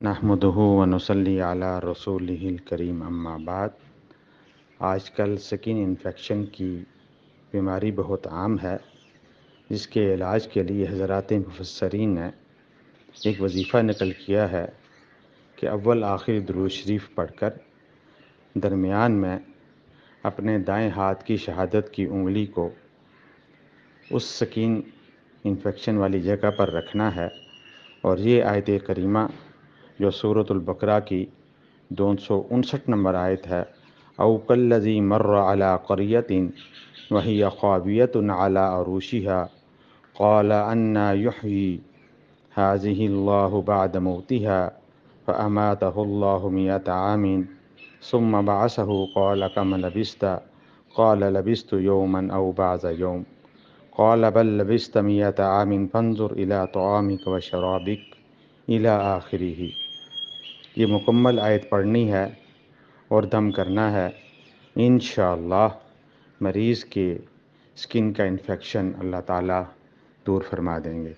نحمدہ ونصلی علی رسولہ الکریم اما بعد۔ آج کل سکن انفیکشن کی بیماری بہت عام ہے، جس کے علاج کے لیے حضرات مفسرین نے ایک وظیفہ نقل کیا ہے کہ اول آخر درود شریف پڑھ کر درمیان میں اپنے دائیں ہاتھ کی شہادت کی انگلی کو اس سکین انفیکشن والی جگہ پر رکھنا ہے، اور یہ آیت کریمہ جو سورۃ البقرہ کی 259 نمبر آیت ہے، او کالذی مر علی قریۃ وہی خاویۃ علی عروشها قال انا یحیی ہذہ اللہ بعد موتها فاماتہ اللہ مئۃ عام ثم بعثہ قال کم لبثت قال لبثت یوما او بعض یوم قال بل لبثت مئۃ عام فانظر الی طعامک وشرابک الی آخرہ۔ یہ مکمل آیت پڑھنی ہے اور دم کرنا ہے، انشاءاللہ مریض کے سکن کا انفیکشن اللہ تعالیٰ دور فرما دیں گے۔